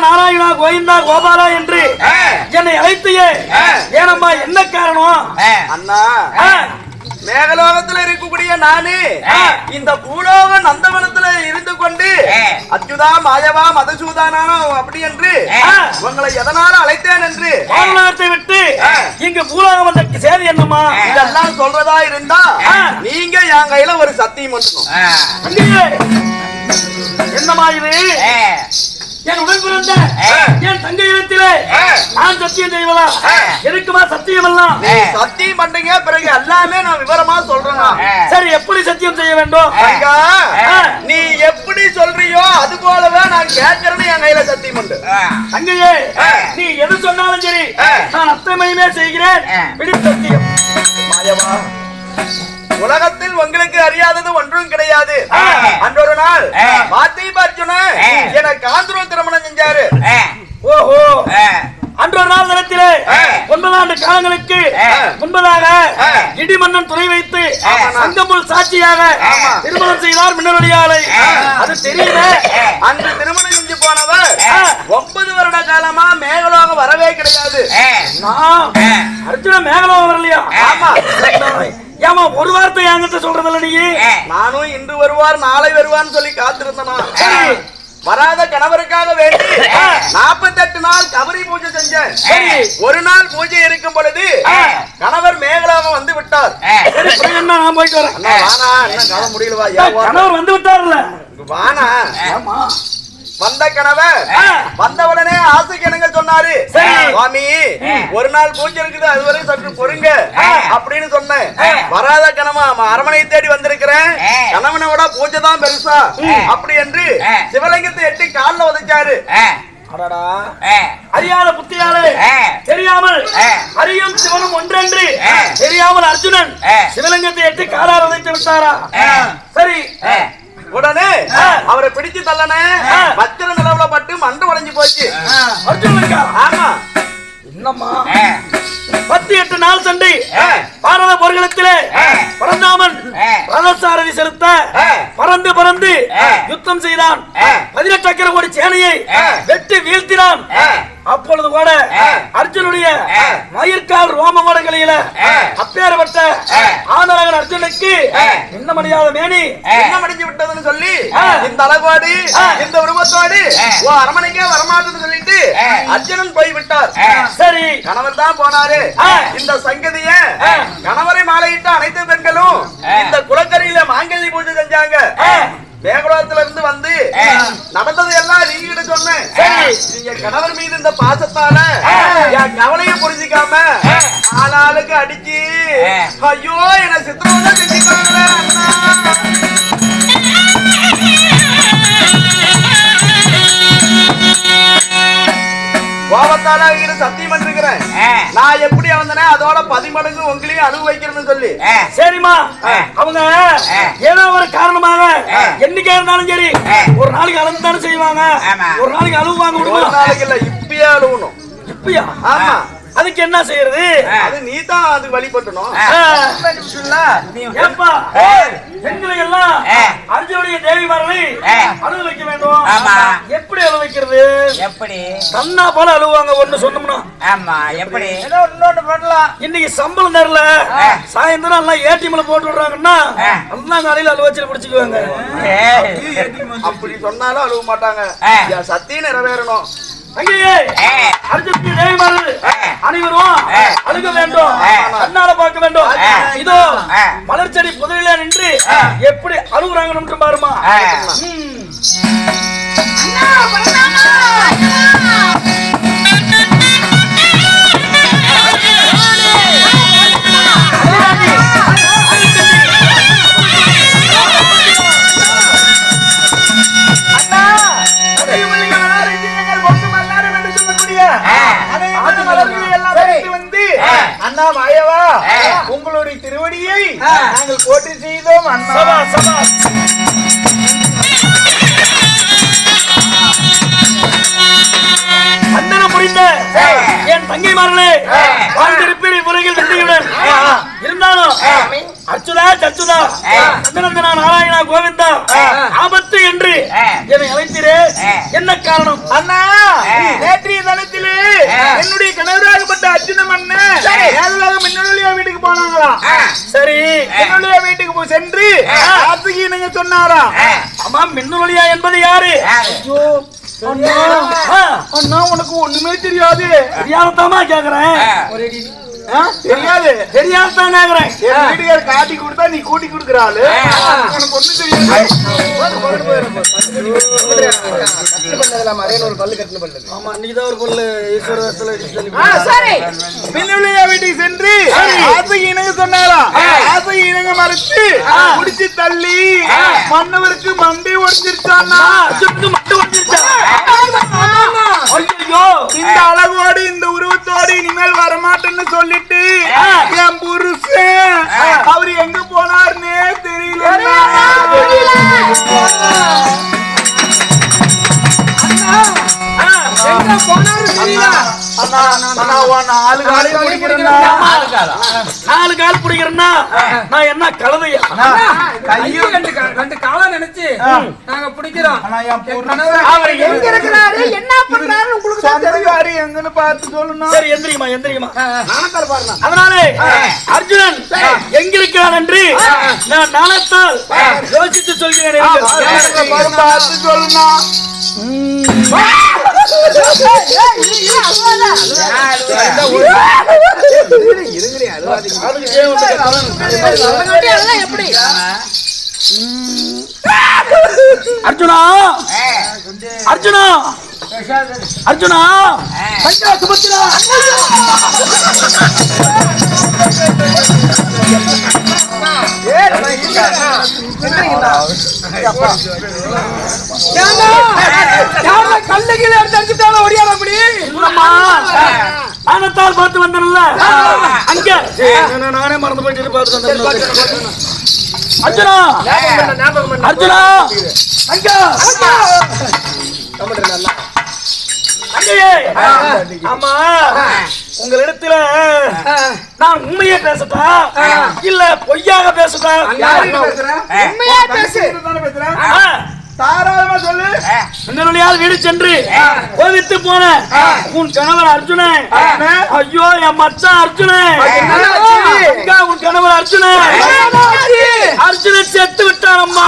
நாராயணா கோவிந்தா கோபாலா என்று என்னை அழைத்தையே ஏனம்மா என்ன காரணம்? அண்ணா மேகலோகத்துல இருக்கக்கூடிய நானு இந்த பூலோக நந்தவனத்துல இருந்து கொண்டு அச்சுதா மாயவா மதசூதானா அப்படி என்று உங்களை எதனால அழைத்தேன் என்று பூலோகத்தை விட்டு இங்க பூலோகம் வந்த சேவை என்னம்மா? இதெல்லாம் சொல்றதா இருந்தா நீங்க என் கையில ஒரு சத்தியம் பண்ணணும். என்னம்மா இது? என் உடன் பிறந்த என் தங்கை இடத்திலே நான் சத்தியம் செய்வதா? இருக்குமா சத்தியம் எல்லாம்? சத்தியம் பண்றீங்க, பிறகு எல்லாமே நான் விவரமா சொல்றேன். சரி, எப்படி சத்தியம் செய்ய வேண்டும்? நீ எப்படி சொல்றியோ அது போலவே நான் கேட்கறேன்னு என் கையில சத்தியம் உண்டு. தங்கையே, நீ எது சொன்னாலும் சரி நான் அத்தனையுமே செய்கிறேன். பிடி சத்தியம். மாயவா, உலகத்தில் உங்களுக்கு அறியாதது ஒன்றும் கிடையாது. அன்றொரு நாள் பார்த்திபர்ஜுனன் எனக்கு காந்தரூ திருமணம் செஞ்சாரு. ஓஹோ, அன்றொரு நாள் தினத்திலே 9 ஆண்டு காலங்களுக்கு முன்பதாக இடிமன்னன் துணை வைத்து சங்கமுல் சாட்சியாக திருமணம் செய்தார் மின்னவடியாலை. அது தெரியல. அன்று திருமணம் செஞ்சு போனவர் 9 வருட காலமா மேகலோகம் வரவே கிடையாது. அர்ஜுன மேகலோகம் வரலையா? ஆமா. ஏமா ஒரு வார்த்தை என்கிட்ட சொல்றதில்ல நீ? நானும் இன்று வருவார் நாளை வருவார்னு சொல்லி காத்திருந்தனா. வராத கணவருக்காக வேண்டி 48 நாள் கபரி பூஜை செஞ்சேன். ஒரு நாள் பூஜை இருக்கும் பொழுது கணவர் மேகலோகம் வந்து விட்டார். நான் போயிட்டு வரேன். வானா, என்ன காண முடியலவா? கணவர் வந்து விட்டார்ல, வானா. வந்த கணவர் வந்தவுடனே ஆசைக்கு என்னங்க சொன்னாரு, சுவாமி ஒரு நாள் பூஜை இருக்குது, அதுவரை சற்று பொறுங்க அப்படின்னு சொன்னேன். வராத கணவன் அரமனை தேடி வந்திருக்கிறேன், கணவனோட பூஜை தான் பெருசா அப்படி என்று சிவலிங்கத்தை எட்டி காலில் உதைச்சாரு. அறியாத புத்தியாலே தெரியாமல் அறியும் சிவனும் ஒன்றென்று தெரியாமல் அர்ஜுனன் சிவலிங்கத்தை எட்டி காலால் உதைத்து விட்டாரா? சரி, உடனே அவரை பிடிச்சு தள்ளன வச்சிர நிலவுல பட்டு மண்டு உடைஞ்சு போச்சு. ஆமா. என்னம்மா 18 நாள் சண்டை பாரத போர்க்களத்திலே பரந்தாமன் ரதசாரதி செலுத்த பறந்து பறந்து யுத்தம் செய்தான். 18 கோடி சேனையை வெட்டி வீழ்த்தினான். அப்பொழுது கூட அர்ஜுனுடைய மயிர்கால் ரோம மடங்களில அப்பேற்பட்ட ஆதரகன் அர்ஜுனுக்கு என்ன முடியாத மேனி என்ன முடிஞ்சு விட்டதுன்னு சொல்லி இந்த அழகோடு இந்த உருவத்தோடு அரமனைக்கே வரமாட்டேன்னு சொல்லிட்டு அர்ஜுனன் போய் விட்டார். சரி, கணவர் தான் போனாரு. இந்த சங்கதிய கணவரை மாலையிட்ட அனைத்து பெண்களும் இந்த குளக்கரையில மாங்கல்ய பூஜை செஞ்சாங்க. மேகலோகத்துல இருந்து வந்து நடந்தது எல்லாம் நீங்க சொன்னேன். நீங்க கணவர் மீது இந்த பாசத்தால என் கவலையை புரிஞ்சிக்காம ஆளாளுக்கு அடிச்சு ஐயோ என்ன சித்திரவதை செஞ்சுக்காங்க. கோபத்தால சத்தியம் பண்ணிருக்கிறேன். நான் எப்படி வந்தனே அதோட 10 மடங்கு உங்களையும் அனுபவிக்கிறேன்னு சொல்லி. சரிம்மா, அவங்க ஏதோ ஒரு காரணமாக என்னைக்கா இருந்தாலும் சரி ஒரு நாளைக்கு அழுந்து தானே செய்வாங்க. ஒரு நாளைக்கு அழுவாங்க. ஒரு நாளைக்கு இல்ல, இப்பயே அழுவணும். இப்பயா? ஆமா. அதுக்கு என்ன செய்யறது? அது நீ தான் அதுக்கு வழிபட்டணும். பெண்களை எல்லாம் அர்ஜுனுடைய தேவிமார்களை அழுக வைக்க வேண்டும். எப்படி அழுக வைக்கிறது? எப்படி கண்ணா போல அழுவாங்க. ஒண்ணு சொன்னோம்னா ஆமா, எப்படி இன்னொன்னு பண்ணலாம். இன்னைக்கு சம்பளம் தரல, சாயந்தரம் எல்லாம் ஏடிஎம்ல போட்டு விடுறாங்கன்னா எல்லாம் காலையில அழுவ வச்சு பிடிச்சுக்குவாங்க. அப்படி சொன்னாலும் அழுவ மாட்டாங்க. சத்தியம் நிறைவேறணும். அர்ஜுனுடைய தேவிமார்கள் அனைவரும் அழுக வேண்டும், கண்ணால பார்க்க வேண்டும். இதோ மலர்ச்செடி புதரில நின்று எப்படி அழுகுறாங்க பாருமா. அண்ணா மாயவா, உங்களுடைய திருவடியை நாங்கள் போட்டு செய்தோம். அந்தனம் முடிந்த என் தங்கைமார்களே, வாழ்ந்திருப்பீர் உலகில் வெற்றியுடன். இருந்தாலும் அச்சுதா சச்சுதா அந்தனந்தனா நாராயணா கோவிந்தா ஆபத்து என்று என்னை அழைத்தீரே, என்ன காரணம்? அண்ணா, நேற்றைய தளத்திலே என்னுடைய கணவராகப்பட்ட அர்ஜுனன் அண்ணன் மின்னொலியா வீட்டுக்கு போனாங்களா? சரி, மின்னொலியா வீட்டுக்கு சென்று ஆத்துக்கு நீங்க சொன்னாரா? ஆமா, மின்னொலியா என்பது யாரு? அண்ணா, உனக்கு ஒண்ணுமே தெரியாது. தெரியாததாமா கேக்குறேன். தெரியாது, தெரியாதான் கேக்குறேன். என் வீட்டுக்கார காட்டி கொடுத்தா நீ கூட்டி கொடுக்குறாள். உனக்கு ஒண்ணும் தெரியாது. ஆமா, நீதான் ஒரு பொருள் மின்னொலியா வீட்டுக்கு சென்று ஆசைக்கு இணங்க சொன்னாரா? ஆசைக்கு இணங்க மறுத்து முடிச்சு தள்ளி மன்னவருக்கு மண்டை உடைஞ்சிருச்சான்னா? மண்டை உடைஞ்சிருச்சா? இந்த அழகோடு இந்த உருவத்தோடு இனிமேல் வரமாட்டேன்னு சொல்லிட்டு என் புருஷன் அவரு எங்க போனாருன்னே தெரியல. நாலு கால் பிடிக்கிறேன்னா நான் என்ன கலவையா? ரெண்டு காலம் நினைச்சு நாங்க பிடிக்கிறோம். அவர் எங்க இருக்கிறாரு, என்ன பண்றாரு உங்களுக்கு தெரியாது. எங்கன்னு பார்த்து சொல்லணும். சரி, எந்திரிமா எந்திரிமா. அதனாலே அர்ஜுனன் எங்கிருக்கிறான் என்று நான் நாணத்தால் யோசித்து சொல்கிறேன். பார்த்து சொல்லணும். அர்ஜுனா, அர்ஜுனா, அர்ஜுனா, சுபத்திரா, கல்லுகளை எடுத்தாலும் ஒடியாட அப்படி ஆனத்தால் பார்த்து வந்தேன்ல அங்க. நானே மறந்து போயிட்டு பார்த்து வந்தேன். அர்ஜுனா, அர்ஜுனா, அங்க ஆமா, உங்களிடத்துல நான் உண்மையே பேசட்டா இல்ல பொய்யாக பேசட்டா? உண்மையா பேசு. தாராளமா சொல்லு. அண்ணனுடையால் வீடு சென்று கோவித்து போன உன் கணவர் அர்ஜுனன். ஐயோ என் மச்சான் அர்ஜுனன். அக்கா, உன் கணவர் அர்ஜுனன். அர்ஜுனன் செத்து விட்டான் அம்மா.